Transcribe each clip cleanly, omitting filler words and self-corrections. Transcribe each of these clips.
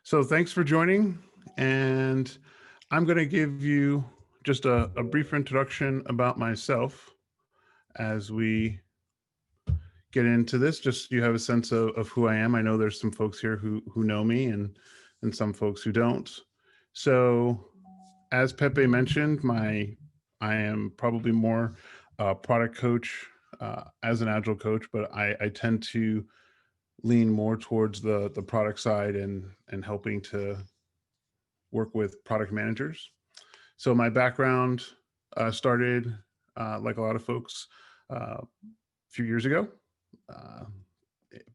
So thanks for joining, and I'm going to give you just a brief introduction about myself as we get into this. Just so you have a sense of who I am. I know there's some folks here who know me and some folks who don't. So as Pepe mentioned, I am probably more product coach as an agile coach, but I tend to lean more towards the product side and helping to work with product managers. So my background started like a lot of folks a few years ago, uh,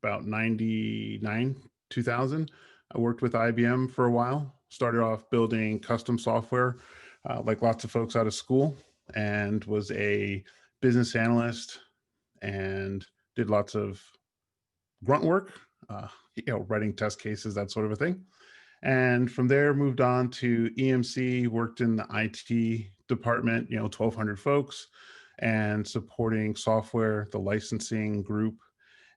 about 99, 2000. I worked with IBM for a while, started off building custom software like lots of folks out of school, and was a business analyst and did lots of grunt work, writing test cases, that sort of a thing. And from there, moved on to EMC, worked in the IT department, 1,200 folks, and supporting software, the licensing group.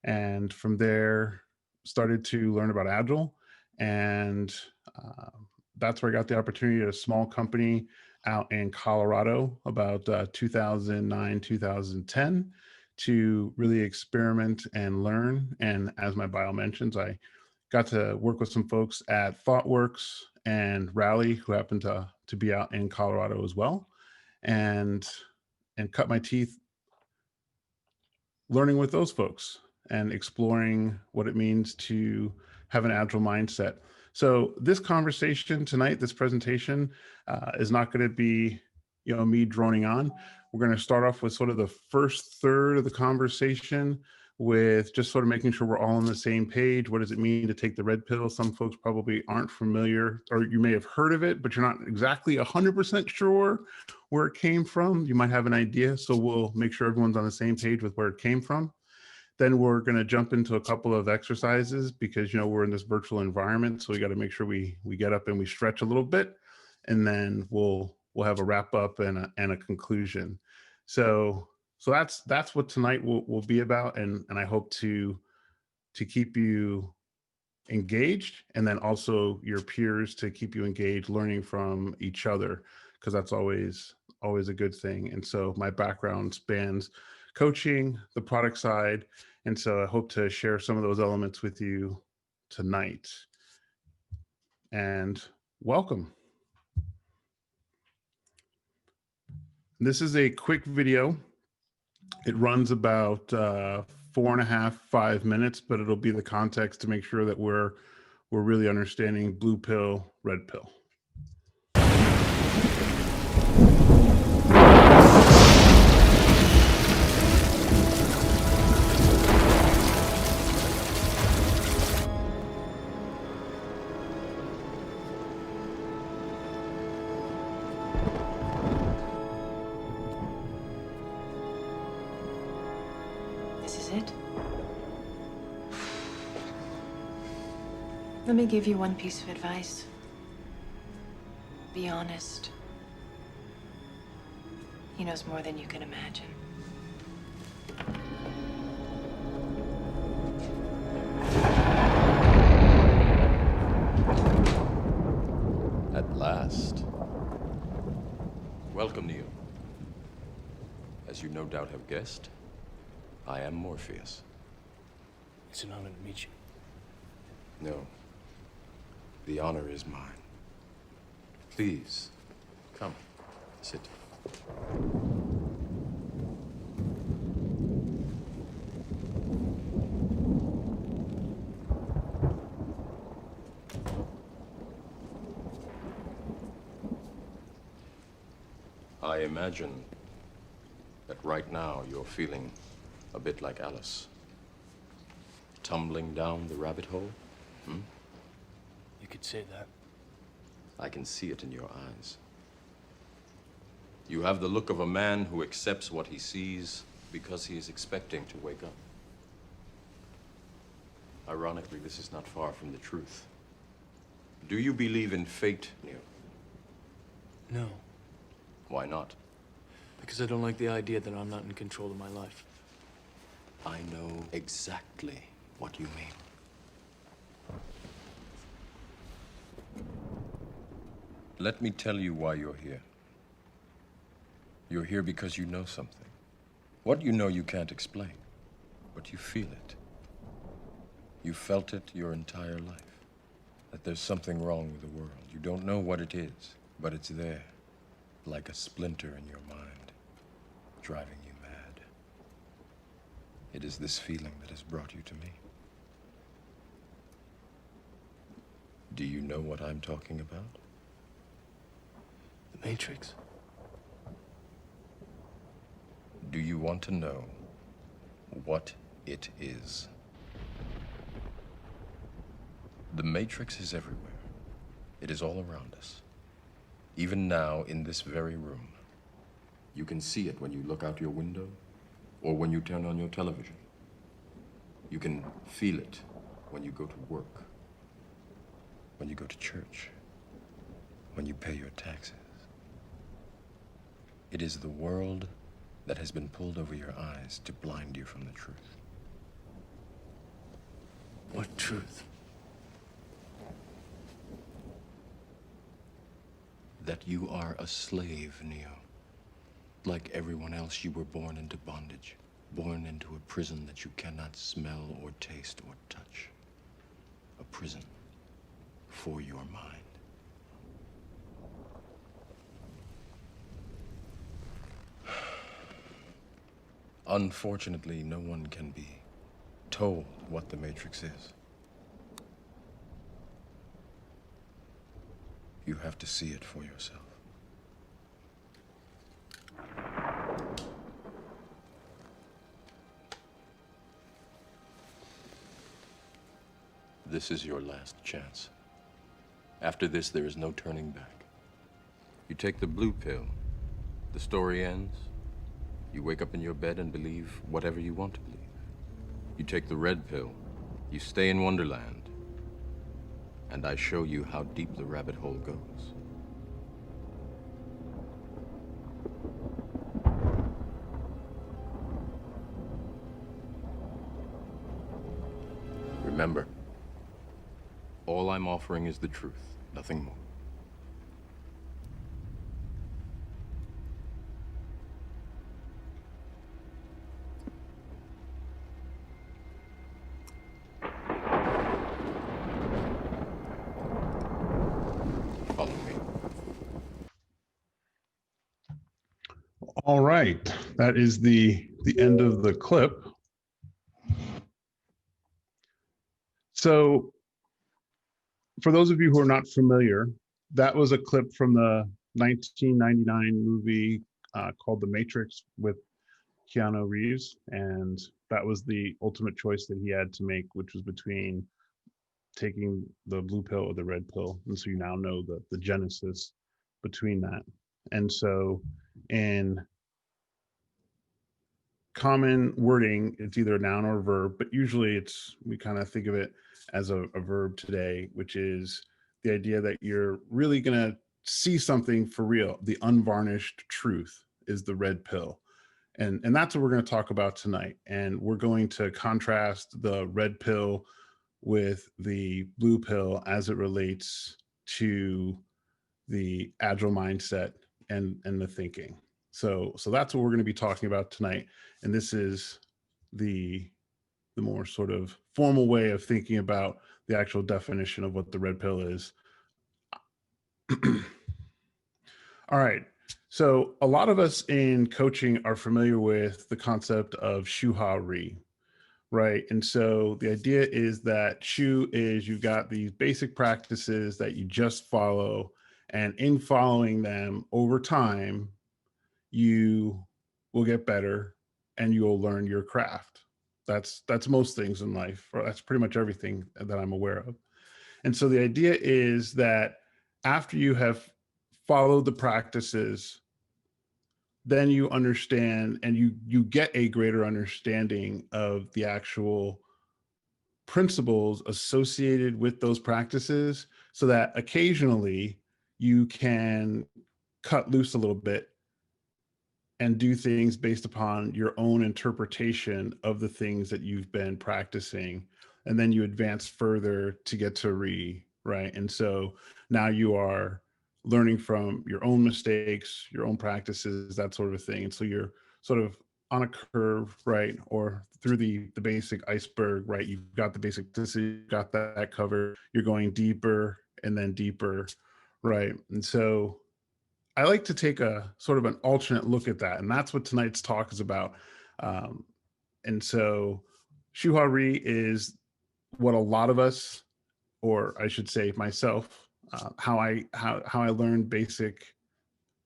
And from there, started to learn about Agile. And that's where I got the opportunity at a small company out in Colorado about 2009, 2010 to really experiment and learn. And as my bio mentions, I got to work with some folks at ThoughtWorks and Rally, who happened to be out in Colorado as well, and cut my teeth learning with those folks and exploring what it means to have an agile mindset. So this conversation tonight, this presentation, is not going to be, me droning on. We're going to start off with sort of the first third of the conversation with just sort of making sure we're all on the same page. What does it mean to take the red pill? Some folks probably aren't familiar, or you may have heard of it, but you're not exactly 100% sure where it came from. You might have an idea, so we'll make sure everyone's on the same page with where it came from. Then we're going to jump into a couple of exercises because we're in this virtual environment, so we got to make sure we get up and we stretch a little bit, and then we'll have a wrap up and a conclusion. So that's what tonight will be about, and I hope to keep you engaged, and then also your peers to keep you engaged, learning from each other, because that's always a good thing. And so my background spans coaching, the product side, and so I hope to share some of those elements with you tonight. And welcome. This is a quick video. It runs about 4.5, 5 minutes, but it'll be the context to make sure that we're really understanding blue pill, red pill. Let me give you one piece of advice. Be honest. He knows more than you can imagine. At last. Welcome, Neo. As you no doubt have guessed, I am Morpheus. It's an honor to meet you. No. The honor is mine. Please, come, sit. I imagine that right now you're feeling a bit like Alice. Tumbling down the rabbit hole? You could say that. I can see it in your eyes. You have the look of a man who accepts what he sees because he is expecting to wake up. Ironically, this is not far from the truth. Do you believe in fate, Neo? No, Why not? because I don't like the idea that I'm not in control of my life. I know exactly what you mean. Let me tell you why you're here. You're here because you know something. What you know you can't explain, but you feel it. You felt it your entire life, that there's something wrong with the world. You don't know what it is, but it's there, like a splinter in your mind, driving you mad. It is this feeling that has brought you to me. Do you know what I'm talking about? The Matrix. Do you want to know what it is? The Matrix is everywhere. It is all around us. Even now, in this very room. You can see it when you look out your window or when you turn on your television. You can feel it when you go to work, when you go to church, when you pay your taxes. It is the world that has been pulled over your eyes to blind you from the truth. What truth? That you are a slave, Neo. Like everyone else, you were born into bondage, born into a prison that you cannot smell or taste or touch. A prison for your mind. Unfortunately, no one can be told what the Matrix is. You have to see it for yourself. This is your last chance. After this, there is no turning back. You take the blue pill, the story ends. You wake up in your bed and believe whatever you want to believe. You take the red pill, you stay in Wonderland, and I show you how deep the rabbit hole goes. Remember, all I'm offering is the truth, nothing more. Follow me. All right, that is the end of the clip. So for those of you who are not familiar, that was a clip from the 1999 movie called The Matrix with Keanu Reeves. And that was the ultimate choice that he had to make, which was between taking the blue pill or the red pill. And so you now know the genesis between that. And so in common wording, it's either a noun or a verb, but usually we kind of think of it as a verb today, which is the idea that you're really going to see something for real. The unvarnished truth is the red pill. And that's what we're going to talk about tonight. And we're going to contrast the red pill with the blue pill as it relates to the agile mindset and the thinking. So that's what we're going to be talking about tonight. And this is the more sort of formal way of thinking about the actual definition of what the red pill is. All right. So a lot of us in coaching are familiar with the concept of shu-ha-ri, right? And so the idea is that shu is you've got these basic practices that you just follow, and in following them over time, you will get better and you'll learn your craft. That's most things in life, or that's pretty much everything that I'm aware of. And so the idea is that after you have followed the practices, then you understand and you get a greater understanding of the actual principles associated with those practices, so that occasionally you can cut loose a little bit and do things based upon your own interpretation of the things that you've been practicing. And then you advance further to get to right? And so now you are learning from your own mistakes, your own practices, that sort of thing. And so you're sort of on a curve, right? Or through the basic iceberg, right? You've got the basic, this is, got that covered. You're going deeper and then deeper, right? And so I like to take a sort of an alternate look at that. And that's what tonight's talk is about. Um, and so Shuhari is what a lot of us, or I should say myself, how I learned basic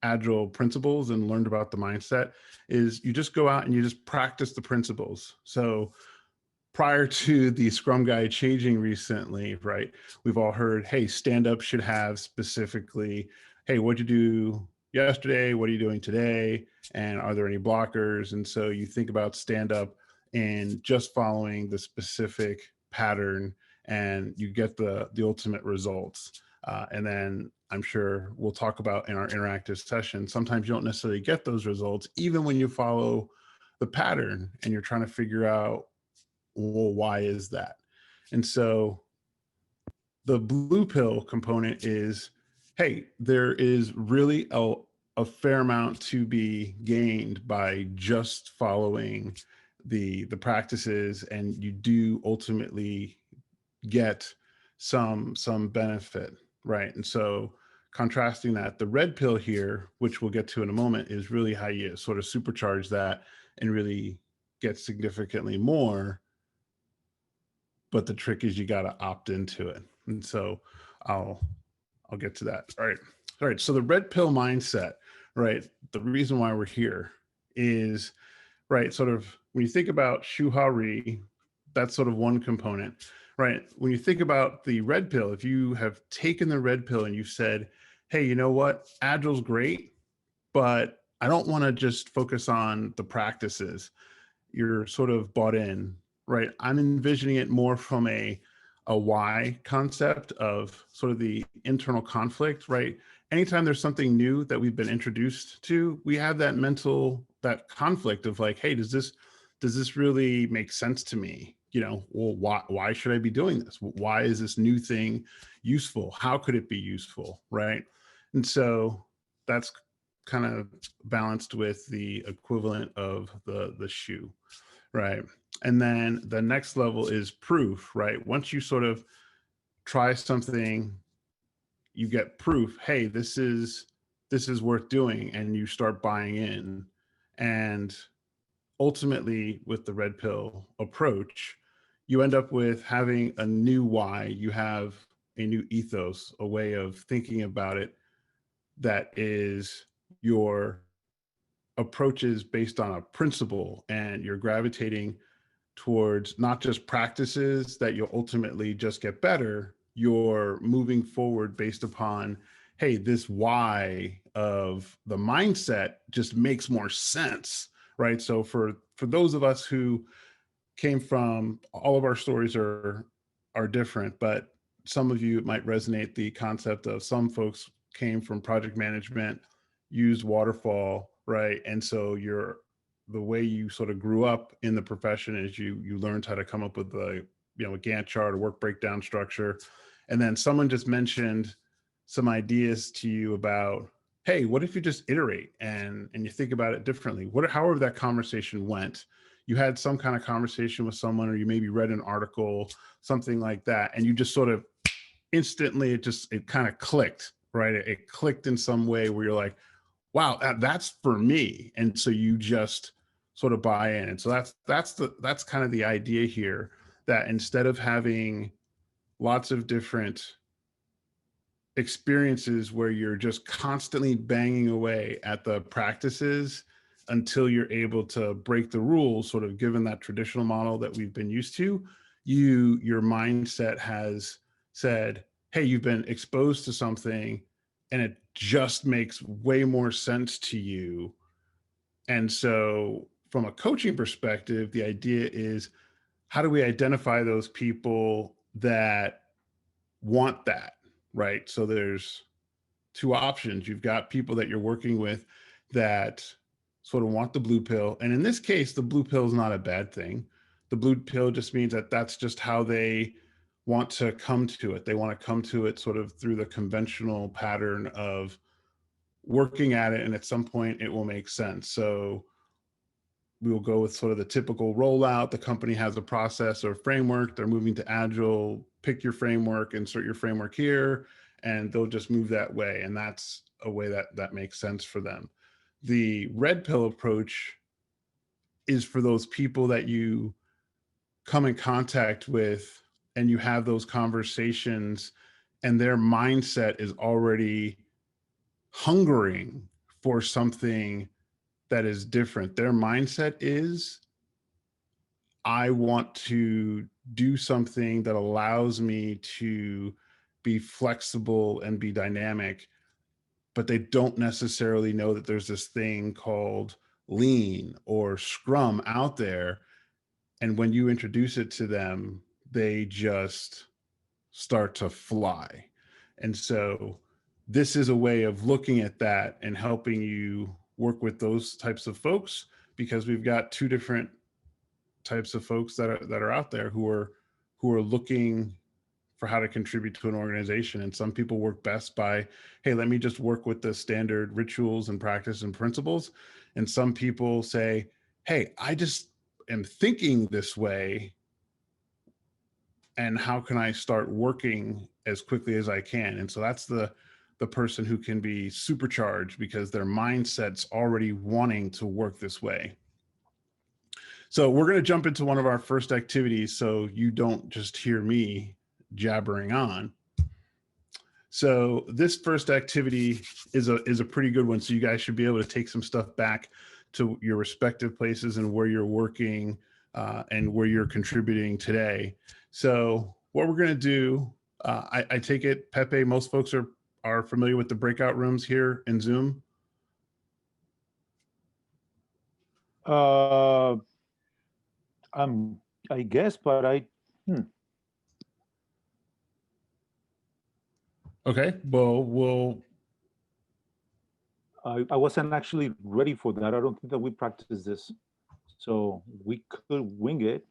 agile principles and learned about the mindset is you just go out and you just practice the principles. So prior to the Scrum Guide changing recently, right, we've all heard, hey, stand up should have specifically, hey, what'd you do yesterday? What are you doing today? And are there any blockers? And so you think about stand up and just following the specific pattern, and you get the ultimate results. And then I'm sure we'll talk about in our interactive session, sometimes you don't necessarily get those results, even when you follow the pattern and you're trying to figure out, well, why is that? And so the blue pill component is, hey, there is really a fair amount to be gained by just following the practices, and you do ultimately get some benefit, right? And so contrasting that, the red pill here, which we'll get to in a moment, is really how you sort of supercharge that and really get significantly more. But the trick is you got to opt into it. And so I'll get to that. All right. So the red pill mindset, right? The reason why we're here is, right, sort of when you think about Shuhari, that's sort of one component, right? When you think about the red pill, if you have taken the red pill and you've said, hey, you know what? Agile's great, but I don't want to just focus on the practices. You're sort of bought in, right? I'm envisioning it more from a why concept of sort of the internal conflict, right? Anytime there's something new that we've been introduced to, we have that conflict of like, hey, does this really make sense to me? You know, well, why should I be doing this? Why is this new thing useful? How could it be useful, right? And so that's kind of balanced with the equivalent of the shoe, right? And then the next level is proof, right? Once you sort of try something, you get proof, hey, this is worth doing, and you start buying in. And ultimately, with the red pill approach, you end up with having a new why. You have a new ethos, a way of thinking about it that is your approaches based on a principle, and you're gravitating towards not just practices that you'll ultimately just get better. You're moving forward based upon, hey, this why of the mindset just makes more sense, right? So for those of us who came from, all of our stories are different, but some of you might resonate the concept of some folks came from project management, used waterfall, right? And so the way you sort of grew up in the profession is you learned how to come up with a Gantt chart, a work breakdown structure. And then someone just mentioned some ideas to you about, hey, what if you just iterate and you think about it differently? However that conversation went, you had some kind of conversation with someone, or you maybe read an article, something like that, and you just sort of instantly, it kind of clicked, right? It clicked in some way where you're like, wow, that's for me. And so you just sort of buy in. And so that's kind of the idea here, that instead of having lots of different experiences where you're just constantly banging away at the practices until you're able to break the rules, sort of given that traditional model that we've been used to, your mindset has said, hey, you've been exposed to something and it just makes way more sense to you. And so from a coaching perspective, the idea is, how do we identify those people that want that, right? So there's two options. You've got people that you're working with that sort of want the blue pill. And in this case, the blue pill is not a bad thing. The blue pill just means that that's just how they want to come to it. They want to come to it sort of through the conventional pattern of working at it, and at some point it will make sense. So we will go with sort of the typical rollout. The company has a process or framework. They're moving to Agile. Pick your framework, insert your framework here, and they'll just move that way. And that's a way that makes sense for them. The red pill approach is for those people that you come in contact with and you have those conversations, and their mindset is already hungering for something that is different. Their mindset is, I want to do something that allows me to be flexible and be dynamic, but they don't necessarily know that there's this thing called lean or scrum out there. And when you introduce it to them, they just start to fly. And so this is a way of looking at that and helping you work with those types of folks, because we've got two different types of folks that are out there who are looking for how to contribute to an organization. And some people work best by, hey, let me just work with the standard rituals and practice and principles. And some people say, hey, I just am thinking this way, and how can I start working as quickly as I can? And so that's the person who can be supercharged because their mindset's already wanting to work this way. So we're going to jump into one of our first activities so you don't just hear me jabbering on. So this first activity is a pretty good one. So you guys should be able to take some stuff back to your respective places and where you're working and where you're contributing today. So what we're going to do, I take it, Pepe, most folks are familiar with the breakout rooms here in Zoom. I guess, but Okay, well, I wasn't actually ready for that. I don't think that we practiced this, so we could wing it.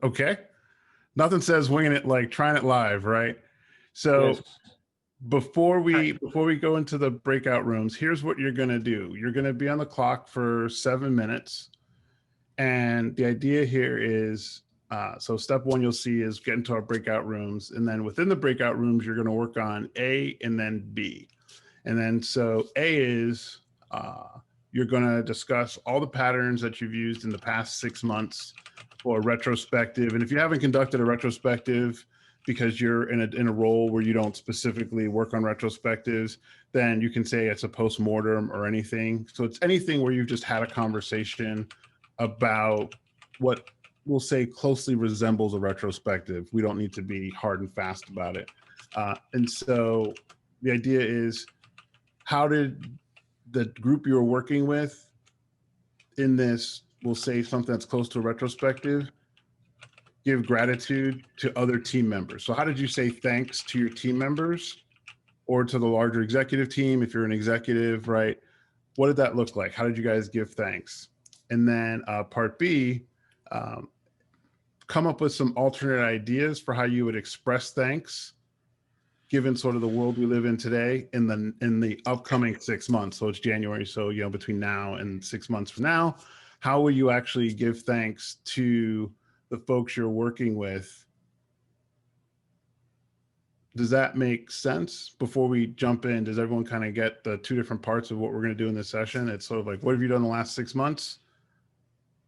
okay. Nothing says winging it like trying it live, right? So Yes. before we go into the breakout rooms, here's what you're going to do. You're going to be on the clock for 7 minutes. And the idea here is, so step one you'll see is get into our breakout rooms. And then within the breakout rooms, you're going to work on A and then B. And then so A is you're going to discuss all the patterns that you've used in the past 6 months for retrospective. And if you haven't conducted a retrospective because you're in a role where you don't specifically work on retrospectives, then you can say it's a postmortem or anything. So it's anything where you've just had a conversation about what we'll say closely resembles a retrospective. We don't need to be hard and fast about it. And so the idea is, how did the group you were working with in this, we'll say something that's close to a retrospective, give gratitude to other team members? So how did you say thanks to your team members or to the larger executive team? If you're an executive, right? What did that look like? How did you guys give thanks? And then part B, come up with some alternate ideas for how you would express thanks, given sort of the world we live in today in the upcoming 6 months. So it's January. So, between now and 6 months from now, how will you actually give thanks to the folks you're working with? Does that make sense? Before we jump in, does everyone kind of get the two different parts of what we're going to do in this session? It's sort of like, what have you done the last 6 months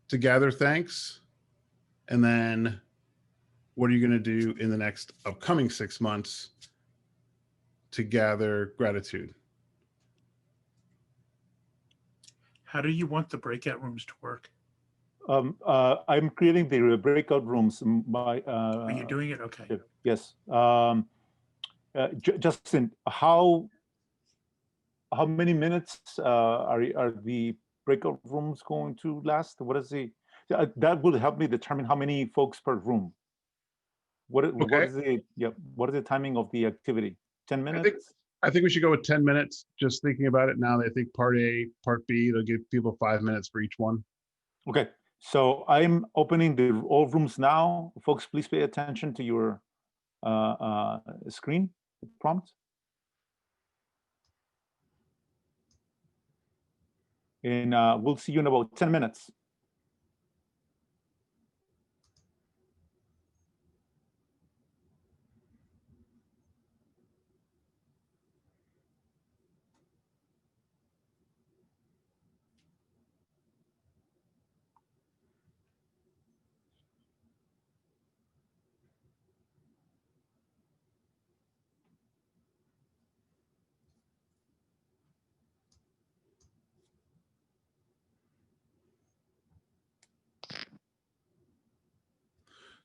to gather thanks? And then what are you going to do in the next upcoming 6 months to gather gratitude? How do you want the breakout rooms to work? I'm creating the breakout rooms. Are you doing it? Okay. Yes. Justin, how many minutes are the breakout rooms going to last? What is that will help me determine how many folks per room. What is the timing of the activity? 10 minutes? I think we should go with 10 minutes. Just thinking about it now, I think part A, part B, they'll give people 5 minutes for each one. Okay, so I'm opening all rooms now. Folks, please pay attention to your screen prompt. And we'll see you in about 10 minutes.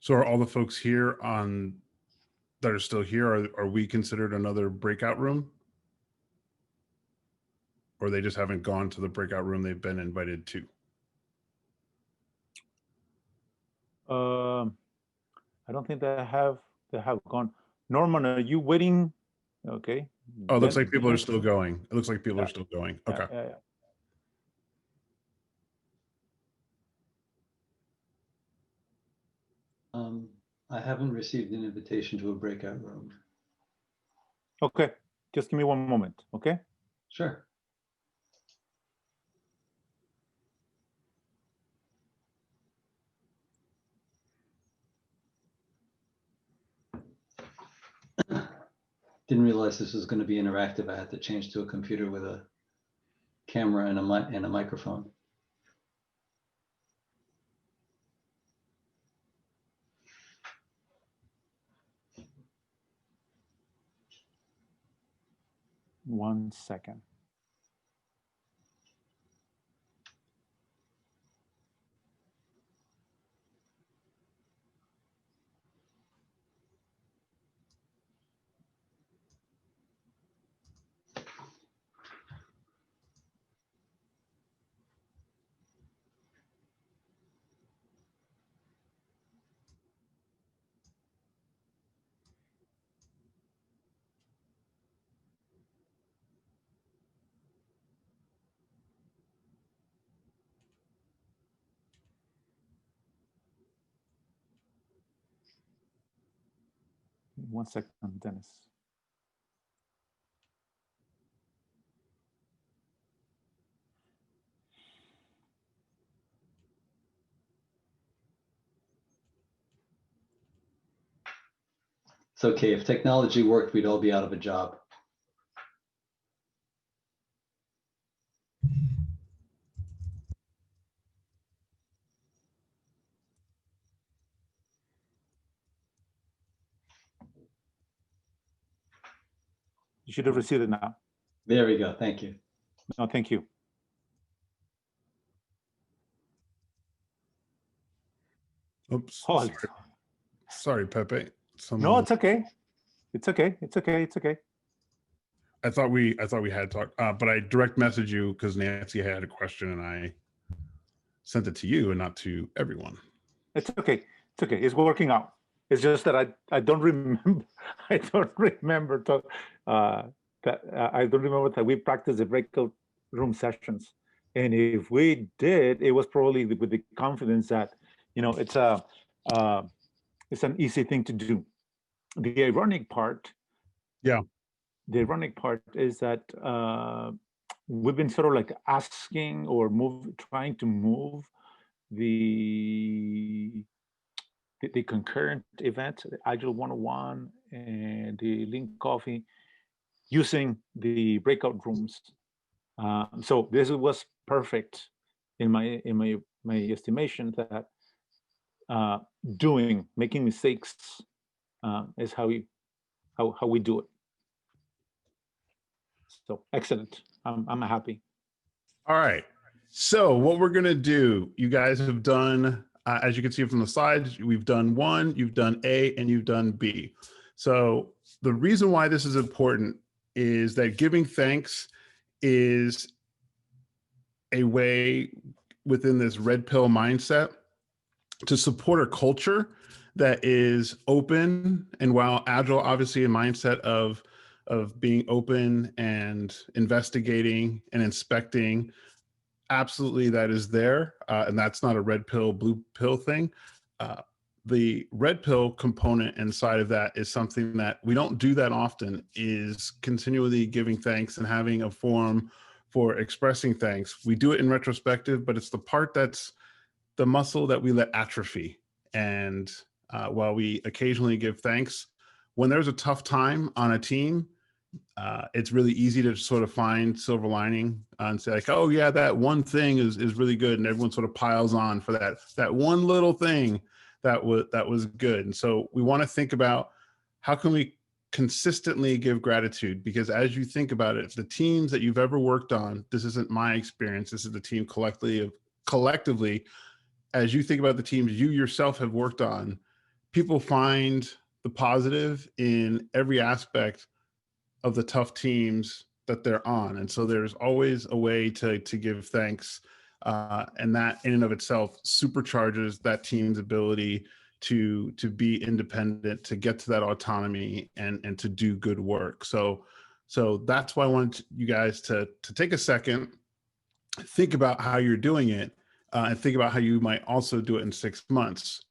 So are all the folks here on that are still here, are we considered another breakout room? Or they just haven't gone to the breakout room they've been invited to? I don't think they have gone. Norman, are you waiting? Okay. Oh, it looks Then- like people are still going. It looks like people Yeah. are still going. Yeah, Okay. yeah, yeah. I haven't received an invitation to a breakout room. Okay, just give me one moment, okay? Sure. Didn't realize this was going to be interactive. I had to change to a computer with a camera and a microphone. One second. One second, Dennis. It's okay. If technology worked, we'd all be out of a job. You should have received it now. There we go. Thank you. No, thank you. Oops. Oh, Sorry, Pepe. no, it's okay. It's okay. It's okay. It's okay. I thought we had talked, but I direct messaged you because Nancy had a question and I sent it to you and not to everyone. It's okay. It's okay. It's working out. It's just that I don't remember. I don't remember I don't remember that we practiced the breakout room sessions. And if we did, it was probably with the confidence that, you know, it's an easy thing to do. The ironic part. Yeah. The ironic part is that we've been sort of like asking or trying to move the concurrent event, the Agile 101 and the Link Coffee, using the breakout rooms. So this was perfect in my estimation that making mistakes is how we do it. So excellent. I'm happy. All right. So what we're going to do, you guys have done, as you can see from the slides, we've done 1, you've done A, and you've done B. So the reason why this is important is that giving thanks is a way within this red pill mindset to support a culture that is open. And while Agile, obviously a mindset of being open and investigating and inspecting, absolutely that is there. And that's not a red pill, blue pill thing. the red pill component inside of that is something that we don't do that often, is continually giving thanks and having a forum for expressing thanks. We do it in retrospective, but it's the part that's the muscle that we let atrophy. And while we occasionally give thanks, when there's a tough time on a team, it's really easy to sort of find silver lining and say like, oh yeah, that one thing is really good. And everyone sort of piles on for that one little thing that was good. And so we want to think about how can we consistently give gratitude, because as you think about it, the teams that you've ever worked on, this isn't my experience, this is the team collectively, as you think about the teams you yourself have worked on, people find the positive in every aspect of the tough teams that they're on. And so there's always a way to give thanks. And that in and of itself supercharges that team's ability to be independent, to get to that autonomy and to do good work. So that's why I want you guys to take a second, think about how you're doing it, and think about how you might also do it in 6 months.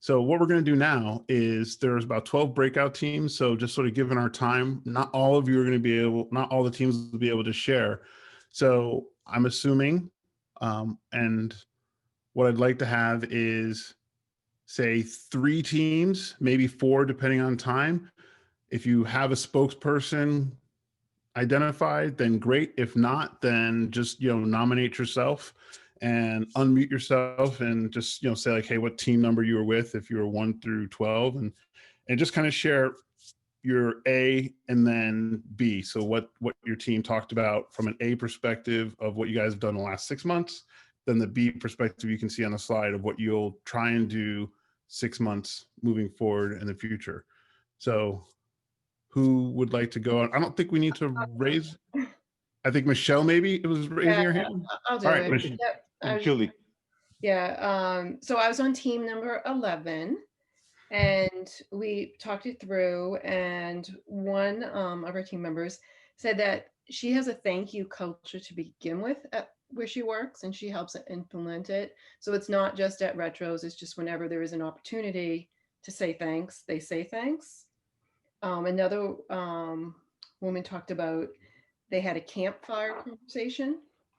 So what we're going to do now is there's about 12 breakout teams. So just sort of given our time, not all of you are going to be able, not all the teams will be able to share. So I'm assuming, and what I'd like to have is say 3 teams, maybe 4, depending on time. If you have a spokesperson identified, then great. If not, then just, nominate yourself and unmute yourself and just, say like, hey, what team number you were with, if you were 1 through 12, and just kind of share your A and then B. So what your team talked about from an A perspective of what you guys have done the last 6 months, then the B perspective you can see on the slide of what you'll try and do 6 months moving forward in the future. So who would like to go on? I don't think we need to raise. I think Michelle maybe it was raising her hand. I'll do All right, it. Yep, And Julie. Yeah. So I was on team number 11, and we talked it through. And one of our team members said that she has a thank you culture to begin with at where she works, and she helps implement it. So it's not just at Retros; it's just whenever there is an opportunity to say thanks, they say thanks. Another woman talked about they had a campfire conversation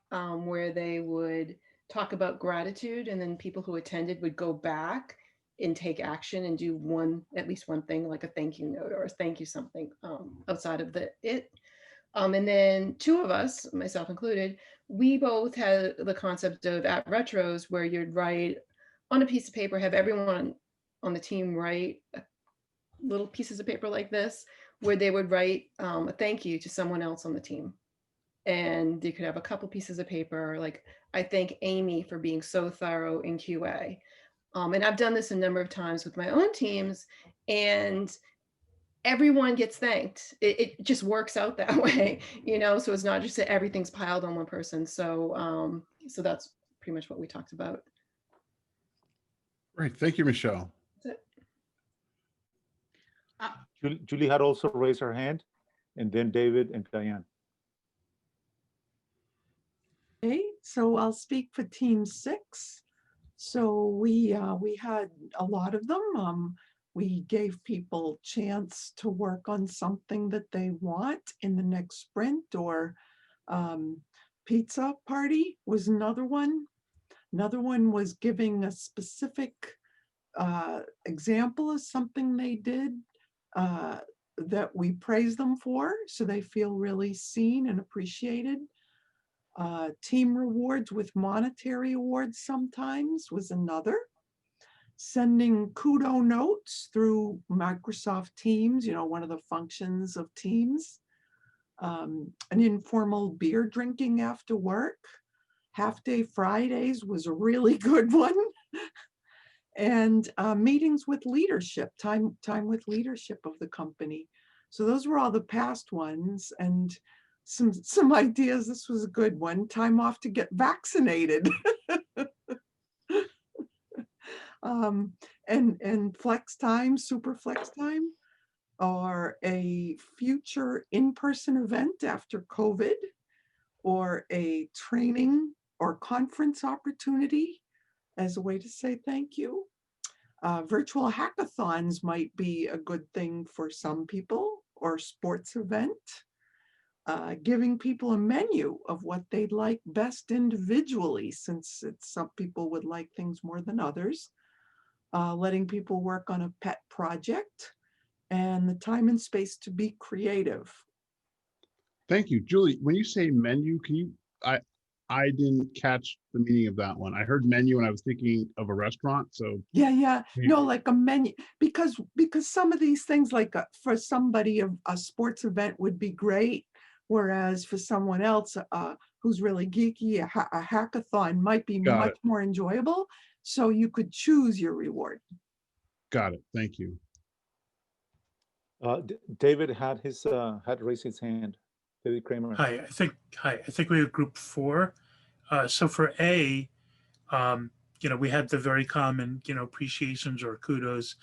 where they would talk about gratitude, and then people who attended would go back and take action and do at least one thing, like a thank you note or a thank you something outside of it. And then 2 of us, myself included, we both had the concept of at Retros where you'd write on a piece of paper, have everyone on the team write little pieces of paper like this, where they would write a thank you to someone else on the team. And they could have a couple pieces of paper, like, I thank Amy for being so thorough in QA. And I've done this a number of times with my own teams, and everyone gets thanked. It just works out that way, so it's not just that everything's piled on one person. So that's pretty much what we talked about. Great. Thank you, Michelle. That's it. Julie had also raised her hand, and then David and Diane. Okay, so I'll speak for Team 6. So we had a lot of them. We gave people chance to work on something that they want in the next sprint, or pizza party was another one. Another one was giving a specific example of something they did that we praise them for, so they feel really seen and appreciated. Team rewards with monetary awards sometimes was another. Sending kudo notes through Microsoft Teams, one of the functions of Teams. An informal beer drinking after work. Half-day Fridays was a really good one. And meetings with leadership, time with leadership of the company. So those were all the past ones, and some ideas. This was a good one. Time off to get vaccinated. And flex time, super flex time, or a future in-person event after COVID, or a training or conference opportunity as a way to say thank you. Virtual hackathons might be a good thing for some people, or sports event. Giving people a menu of what they'd like best individually, since some people would like things more than others. Letting people work on a pet project, and the time and space to be creative. Thank you, Julie. When you say menu, can you? I didn't catch the meaning of that one. I heard menu and I was thinking of a restaurant. So Yeah. maybe- No, like a menu, because some of these things, like for somebody, a sports event would be great, whereas for someone else who's really geeky, a hackathon might be Got much it. more enjoyable. So you could choose your reward. Got it. Thank you. David had raised his hand. David Kramer. Hi, I think we have group 4. So for A, we had the very common, appreciations or kudos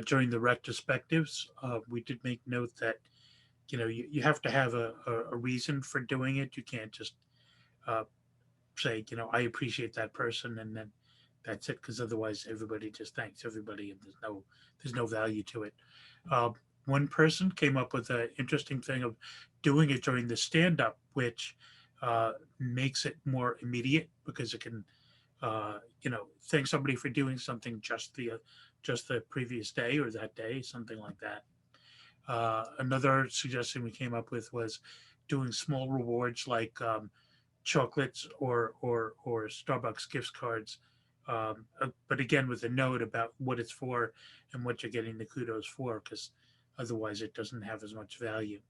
during the retrospectives. We did make note that, you have to have a reason for doing it. You can't just say, I appreciate that person and then that's it, because otherwise everybody just thanks everybody and there's no value to it. One person came up with an interesting thing of doing it during the stand-up, which makes it more immediate, because it can, thank somebody for doing something just the previous day or that day, something like that. Another suggestion we came up with was doing small rewards like chocolates or Starbucks gift cards, but again with a note about what it's for and what you're getting the kudos for, because otherwise it doesn't have as much value.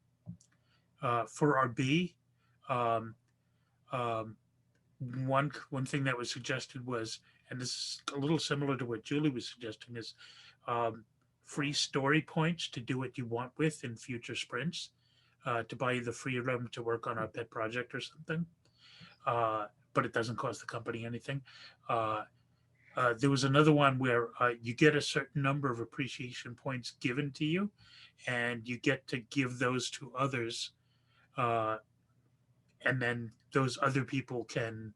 For our B, one thing that was suggested was, and this is a little similar to what Julie was suggesting, is free story points to do what you want with in future sprints, to buy you the freedom to work on a pet project or something. But it doesn't cost the company anything. There was another one where you get a certain number of appreciation points given to you, and you get to give those to others, and then those other people can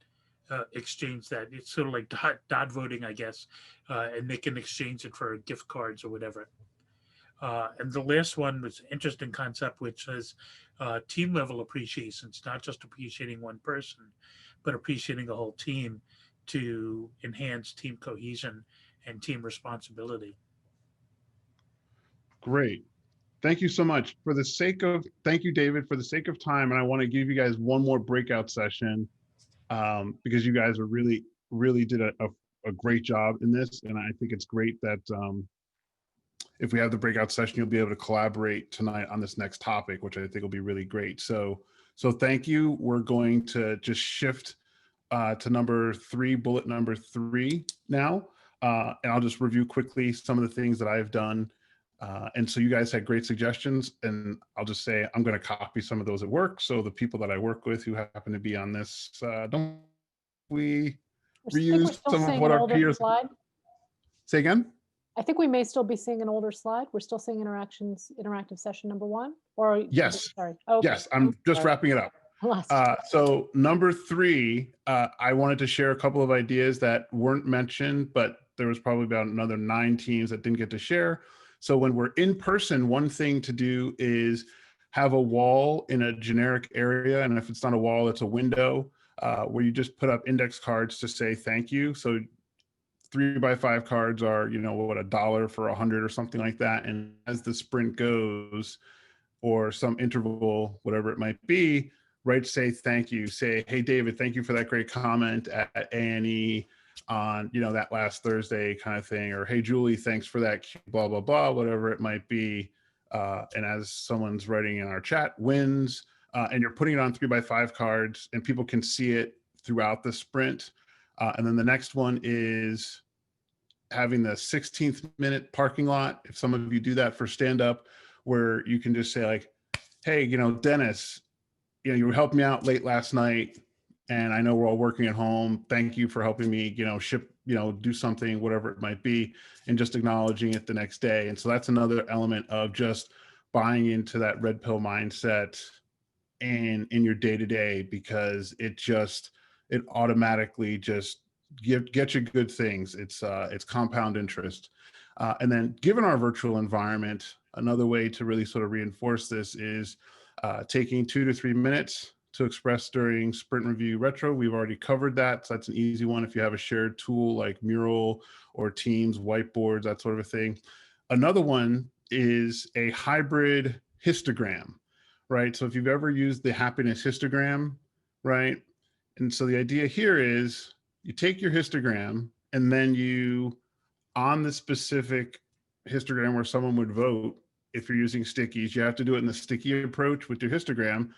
exchange that. It's sort of like dot voting, I guess, and they can exchange it for gift cards or whatever. And the last one was an interesting concept, which is team level appreciations, not just appreciating one person, but appreciating a whole team to enhance team cohesion and team responsibility. Great. Thank you so much. Thank you, David, for the sake of time. And I want to give you guys one more breakout session because you guys are really did a great job in this. And I think it's great that if we have the breakout session, you'll be able to collaborate tonight on this next topic, which I think will be really great. So thank you. We're going to just shift to bullet number 3 now. And I'll just review quickly some of the things that I've done. And so you guys had great suggestions, and I'll just say I'm going to copy some of those at work. So the people that I work with who happen to be on this, don't we reuse some of what our peers. Slide. Say again? I think we may still be seeing an older slide. We're still seeing interactive session number 1. Or yes. Sorry. Okay. Yes, I'm just wrapping it up. So number 3, I wanted to share a couple of ideas that weren't mentioned, but there was probably about another 9 teams that didn't get to share. So when we're in person, one thing to do is have a wall in a generic area. And if it's not a wall, it's a window where you just put up index cards to say thank you. So 3x5 cards are, what, $1 for 100 or something like that. And as the sprint goes, or some interval, whatever it might be, right, say thank you. Say, hey, David, thank you for that great comment at A&E on, that last Thursday kind of thing. Or, hey, Julie, thanks for that, blah, blah, blah, whatever it might be. And as someone's writing in our chat, wins, and you're putting it on 3x5 cards and people can see it throughout the sprint. And then the next one is having the 16th minute parking lot. If some of you do that for stand-up, where you can just say like, hey, Dennis, you helped me out late last night, and I know we're all working at home. Thank you for helping me, ship, do something, whatever it might be, and just acknowledging it the next day. And so that's another element of just buying into that red pill mindset in your day-to-day, because it automatically just gets you good things. It's compound interest. And then given our virtual environment, another way to really sort of reinforce this is taking 2 to 3 minutes to express during sprint review retro. We've already covered that. So that's an easy one if you have a shared tool like Mural or Teams, whiteboards, that sort of a thing. Another one is a hybrid histogram, right? So if you've ever used the happiness histogram, right? And so the idea here is you take your histogram and then you, on the specific histogram where someone would vote, if you're using stickies, you have to do it in the sticky approach with your histogram.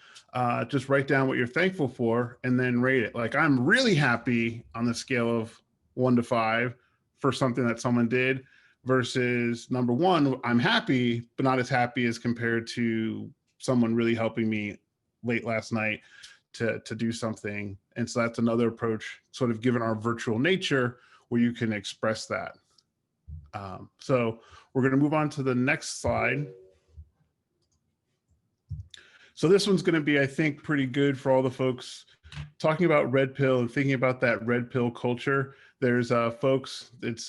Just write down what you're thankful for and then rate it. Like, I'm really happy on the scale of 1 to 5 for something that someone did, versus number 1, I'm happy, but not as happy as compared to someone really helping me late last night to do something. And so that's another approach, sort of given our virtual nature, where you can express that. So we're going to move on to the next slide. So this one's going to be, I think, pretty good for all the folks talking about red pill and thinking about that red pill culture. There's folks, it's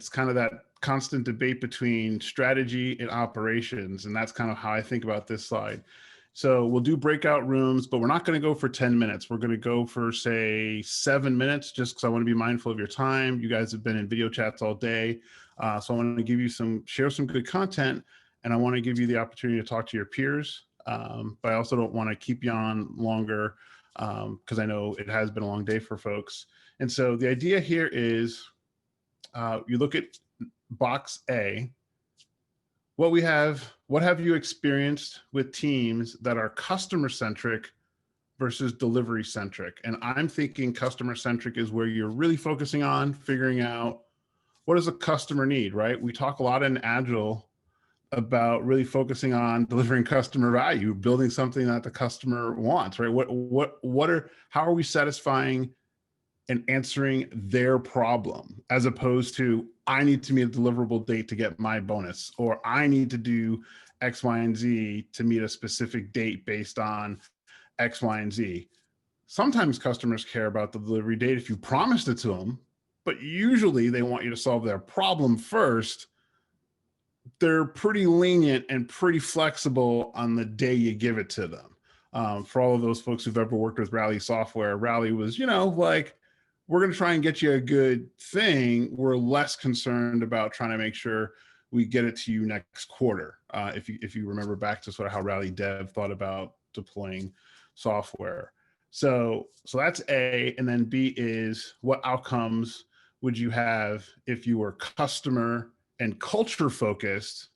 kind of that constant debate between strategy and operations. And that's kind of how I think about this slide. So we'll do breakout rooms, but we're not going to go for 10 minutes. We're going to go for, say, 7 minutes, just because I want to be mindful of your time. You guys have been in video chats all day. So I want to give you share some good content, and I want to give you the opportunity to talk to your peers. But I also don't want to keep you on longer, because I know it has been a long day for folks. And so the idea here is you look at box A. What have you experienced with teams that are customer-centric versus delivery-centric? And I'm thinking customer-centric is where you're really focusing on figuring out what does a customer need, right? We talk a lot in Agile about really focusing on delivering customer value, building something that the customer wants, right? How are we satisfying and answering their problem, as opposed to, I need to meet a deliverable date to get my bonus, or I need to do X, Y, and Z to meet a specific date based on X, Y, and Z. Sometimes customers care about the delivery date if you promised it to them, but usually they want you to solve their problem first. They're pretty lenient and pretty flexible on the day you give it to them. For all of those folks who've ever worked with Rally software, Rally was, like, we're going to try and get you a good thing. We're less concerned about trying to make sure we get it to you next quarter. If you remember back to sort of how Rally Dev thought about deploying software. So that's A, and then B is, what outcomes would you have if you were customer and culture focused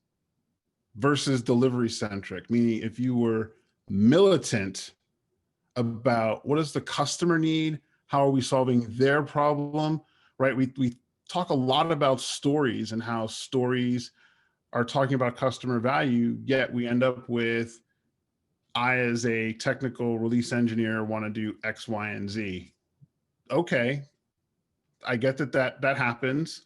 versus delivery centric? Meaning, if you were militant about what does the customer need, how are we solving their problem, right? We talk a lot about stories and how stories are talking about customer value, yet we end up with, I, as a technical release engineer, want to do X, Y, and Z. Okay, I get that happens.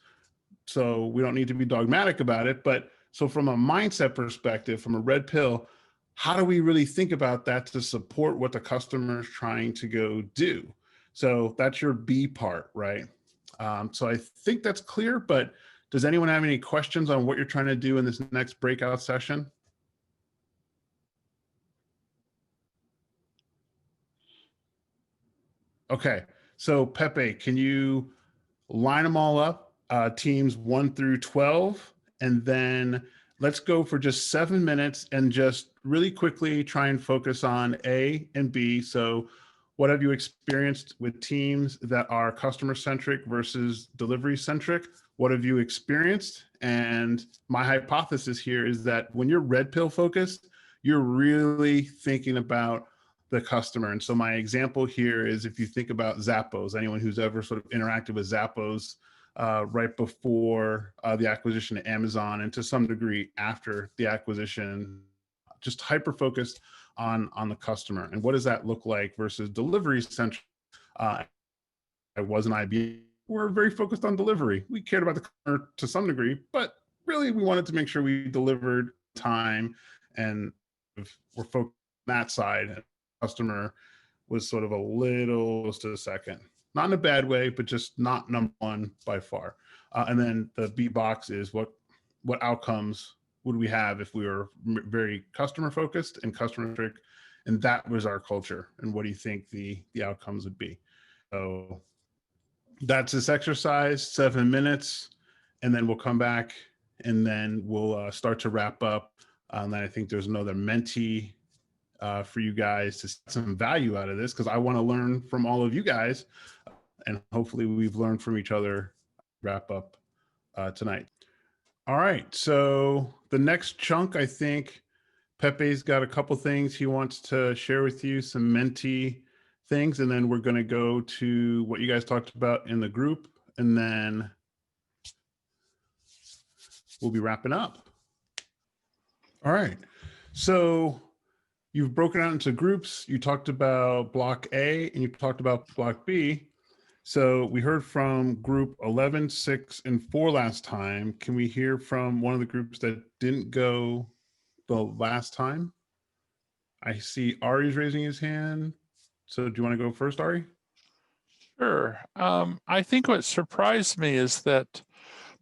So we don't need to be dogmatic about it. But so from a mindset perspective, from a red pill, how do we really think about that to support what the customer is trying to go do? So that's your B part, right? So I think that's clear, but does anyone have any questions on what you're trying to do in this next breakout session? Okay, so Pepe, can you line them all up, teams 1 through 12, and then let's go for just 7 minutes and just really quickly try and focus on A and B. So what have you experienced with teams that are customer-centric versus delivery-centric? What have you experienced? And my hypothesis here is that when you're red pill focused, you're really thinking about the customer. And so my example here is, if you think about Zappos, anyone who's ever sort of interacted with Zappos right before the acquisition of Amazon, and to some degree after the acquisition, just hyper-focused on the customer. And what does that look like versus delivery centric? I was an IBM. We're very focused on delivery. We cared about the customer to some degree, but really we wanted to make sure we delivered time, and we're focused on that side. And customer was sort of a little close to the second. Not in a bad way, but just not number one by far. And then the B box is, what what outcomes would we have if we were very customer focused and customer centric, and that was our culture, and what do you think the outcomes would be? So that's this exercise, 7 minutes, and then we'll come back and then we'll start to wrap up. And I think there's another mentee for you guys to see some value out of this, because I want to learn from all of you guys, and hopefully we've learned from each other. Wrap up tonight. All right, so the next chunk, I think Pepe's got a couple things he wants to share with you, some mentee things, and then we're going to go to what you guys talked about in the group, and then we'll be wrapping up. All right, so you've broken out into groups. You talked about block A and you talked about block B. So we heard from group 11, 6, and 4 last time. Can we hear from one of the groups that didn't go the last time? I see Ari's raising his hand. So do you want to go first, Ari? Sure. I think what surprised me is that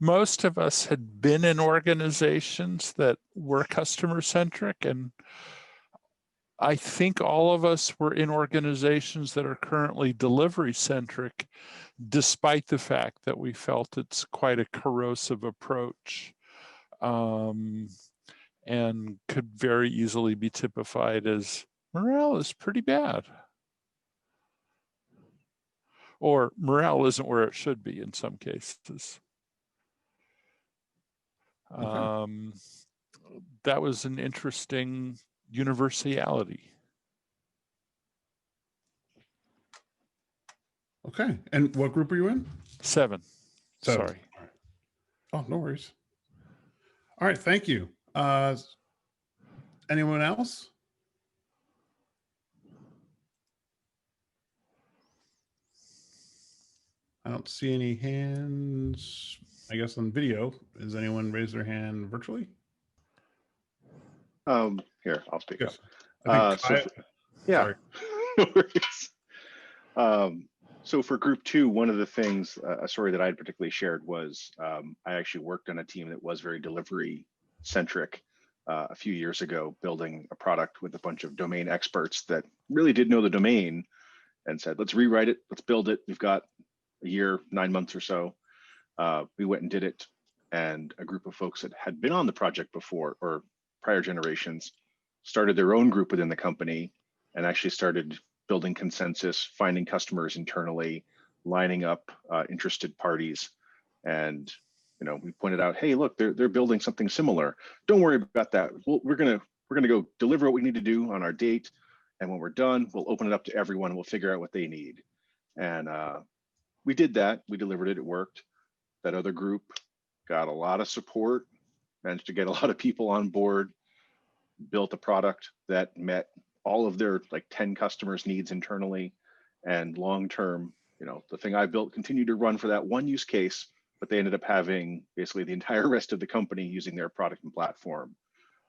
most of us had been in organizations that were customer centric, and I think all of us were in organizations that are currently delivery centric, despite the fact that we felt it's quite a corrosive approach, and could very easily be typified as morale is pretty bad. Or morale isn't where it should be in some cases. Okay. That was an interesting universality. Okay. And what group are you in? 7. Seven. Sorry. All right. Oh, no worries. All right. Thank you. Anyone else? I don't see any hands, I guess, on video. Has anyone raised their hand virtually? Here, I'll speak Yes. up. Yeah, Sorry. no worries. So for group 2, one of the things, a story that I had particularly shared was I actually worked on a team that was very delivery centric a few years ago, building a product with a bunch of domain experts that really did know the domain and said, let's rewrite it, let's build it. We've got a year, 9 months or so. We went and did it, and a group of folks that had been on the project before, or prior generations, started their own group within the company and actually started building consensus, finding customers internally, lining up interested parties. And we pointed out, hey, look, they're building something similar. Don't worry about that. We're gonna go deliver what we need to do on our date, and when we're done, we'll open it up to everyone. And we'll figure out what they need. And we did that. We delivered it. It worked. That other group got a lot of support, managed to get a lot of people on board, built a product that met all of their 10 customers' needs internally, and long-term, the thing I built continued to run for that one use case, but they ended up having basically the entire rest of the company using their product and platform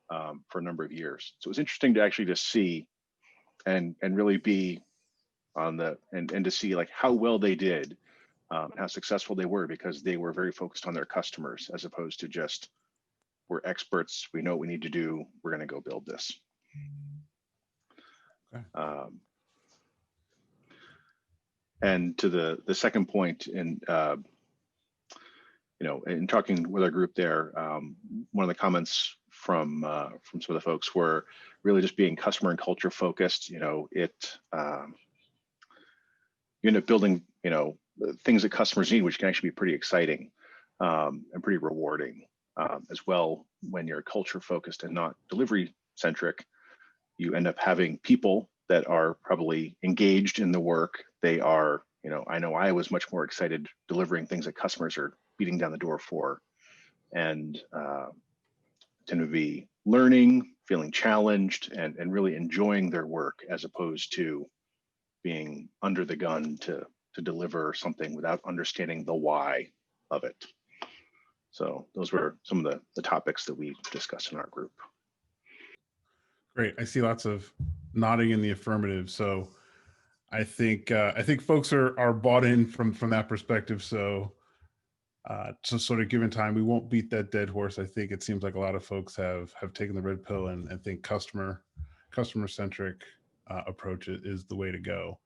for a number of years. So it was interesting to actually just see and really be on the, and to see how well they did, how successful they were, because they were very focused on their customers as opposed to just, we're experts, we know what we need to do, we're going to go build this. Okay. And to the second point, in in talking with our group there, one of the comments from some of the folks were really just being customer and culture focused. You end up building things that customers need, which can actually be pretty exciting and pretty rewarding as well. When you're culture focused and not delivery centric, you end up having people that are probably engaged in the work. They are, I know I was much more excited delivering things that customers are beating down the door for, and tend to be learning, feeling challenged, and really enjoying their work, as opposed to being under the gun to deliver something without understanding the why of it. So those were some of the topics that we discussed in our group. Great. I see lots of nodding in the affirmative. So I think folks are bought in from that perspective. So to sort of given time, we won't beat that dead horse. I think it seems like a lot of folks have taken the red pill and think customer centric approach is the way to go.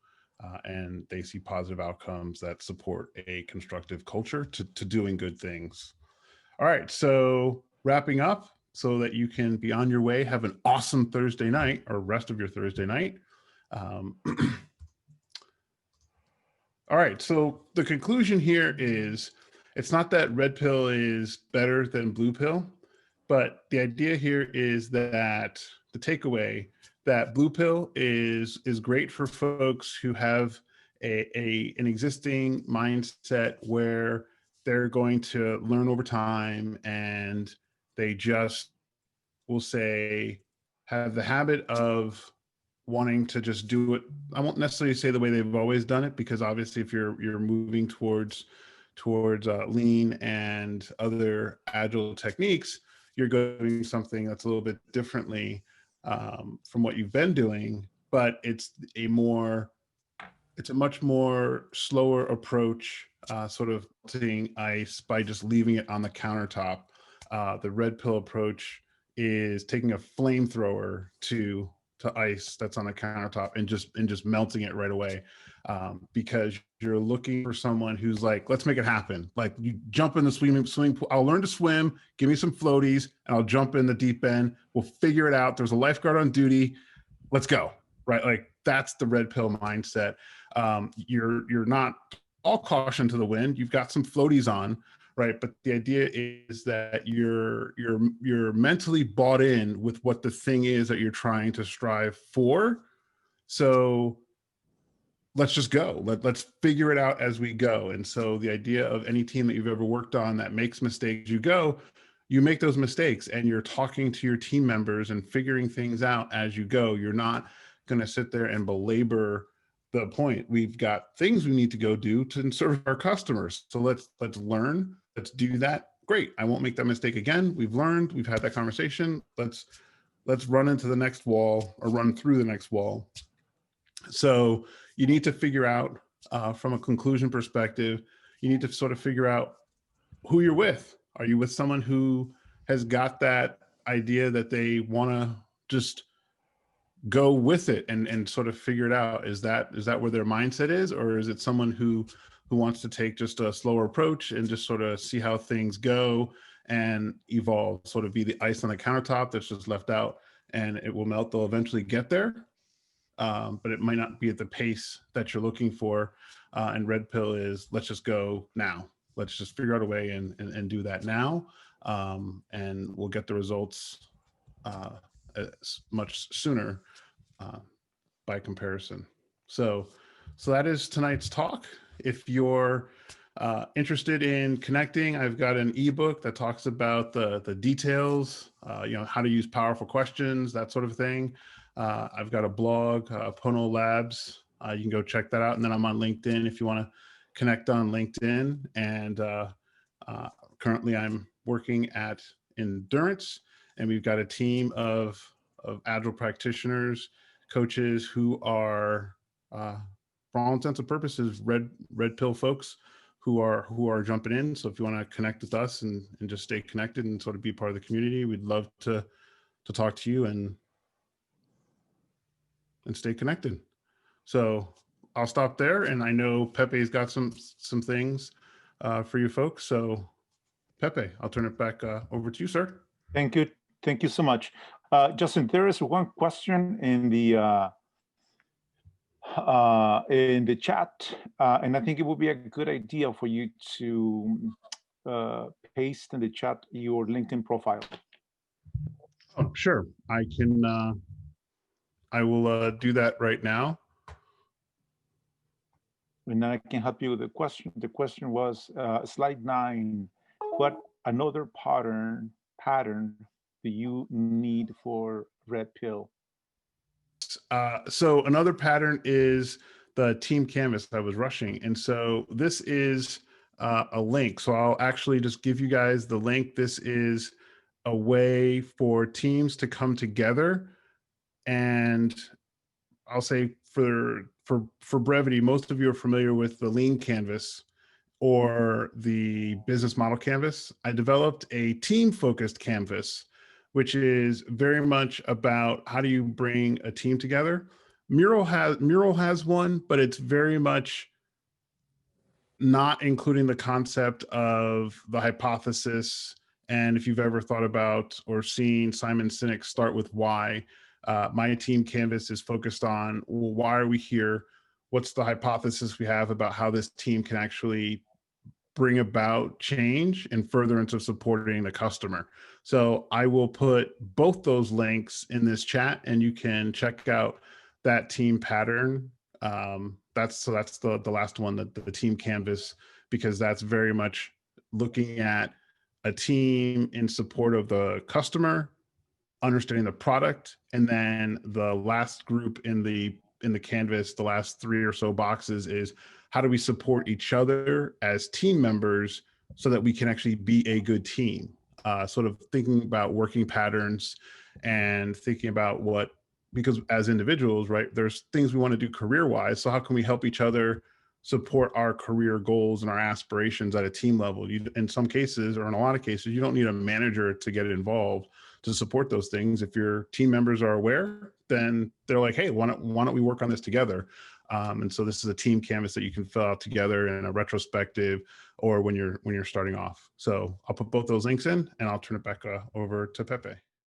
And they see positive outcomes that support a constructive culture to doing good things. All right, so wrapping up so that you can be on your way, have an awesome Thursday night or rest of your Thursday night. All right, so the conclusion here is it's not that red pill is better than blue pill, but the idea here is that the takeaway that blue pill is great for folks who have an existing mindset where they're going to learn over time and they just will say have the habit of wanting to just do it. I won't necessarily say the way they've always done it, because obviously if you're moving towards lean and other agile techniques, you're doing something that's a little bit differently from what you've been doing, but it's a much more slower approach, sort of melting ice by just leaving it on the countertop. The red pill approach is taking a flamethrower to ice that's on the countertop and just melting it right away, because you're looking for someone who's like, let's make it happen. Like, you jump in the swimming pool. I'll learn to swim. Give me some floaties, and I'll jump in the deep end. We'll figure it out. There's a lifeguard on duty. Let's go. Right? Like, that's the red pill mindset. You're not all caution to the wind. You've got some floaties on. Right. But the idea is that you're mentally bought in with what the thing is that you're trying to strive for. So let's just go. Let's figure it out as we go. And so the idea of any team that you've ever worked on that makes mistakes, you make those mistakes and you're talking to your team members and figuring things out as you go. You're not going to sit there and belabor the point. We've got things we need to go do to serve our customers. So let's learn. Let's do that. Great. I won't make that mistake again. We've learned. We've had that conversation. Let's run into the next wall or run through the next wall. So you need to figure out, from a conclusion perspective, you need to sort of figure out who you're with. Are you with someone who has got that idea that they want to just go with it and sort of figure it out? Is that where their mindset is? Or is it someone who wants to take just a slower approach and just sort of see how things go and evolve, sort of be the ice on the countertop that's just left out and it will melt. They'll eventually get there, but it might not be at the pace that you're looking for. And red pill is, let's just go now. Let's just figure out a way and do that now. And we'll get the results much sooner by comparison. So that is tonight's talk. If you're interested in connecting, I've got an ebook that talks about the details, how to use powerful questions, that sort of thing. I've got a blog, Pono Labs. You can go check that out. And then I'm on LinkedIn if you want to connect on LinkedIn. And currently I'm working at Endurance, and we've got a team of Agile practitioners, coaches who are, for all intents and purposes, red pill folks who are jumping in. So if you want to connect with us and just stay connected and sort of be part of the community, we'd love to talk to you and stay connected. So I'll stop there, and I know Pepe's got some things for you folks. So Pepe, I'll turn it back over to you, sir. Thank you so much. Justin, there is one question in the chat, and I think it would be a good idea for you to paste in the chat your LinkedIn profile. Oh, sure. I can. I will do that right now. And then I can help you with the question. The question was slide 9. What another pattern do you need for red pill? So another pattern is the team canvas. I was rushing. And so this is a link. So I'll actually just give you guys the link. This is a way for teams to come together. And I'll say for brevity, most of you are familiar with the lean canvas or the business model canvas, I developed a team-focused canvas, which is very much about how do you bring a team together. Mural has one, but it's very much not including the concept of the hypothesis. And if you've ever thought about or seen Simon Sinek Start With Why, my team canvas is focused on, well, why are we here? What's the hypothesis we have about how this team can actually bring about change and furtherance of supporting the customer? So I will put both those links in this chat, and you can check out that team pattern. That's the last one, the team canvas, because that's very much looking at a team in support of the customer, understanding the product, and then the last group in the canvas, the last 3 or so boxes, is how do we support each other as team members so that we can actually be a good team. Sort of thinking about working patterns and thinking about what, because as individuals, right, there's things we want to do career-wise. So how can we help each other support our career goals and our aspirations at a team level? In some cases, or in a lot of cases, you don't need a manager to get involved to support those things. If your team members are aware, then they're like, hey, why don't we work on this together? And so this is a team canvas that you can fill out together in a retrospective or when you're starting off. So I'll put both those links in, and I'll turn it back over to Pepe.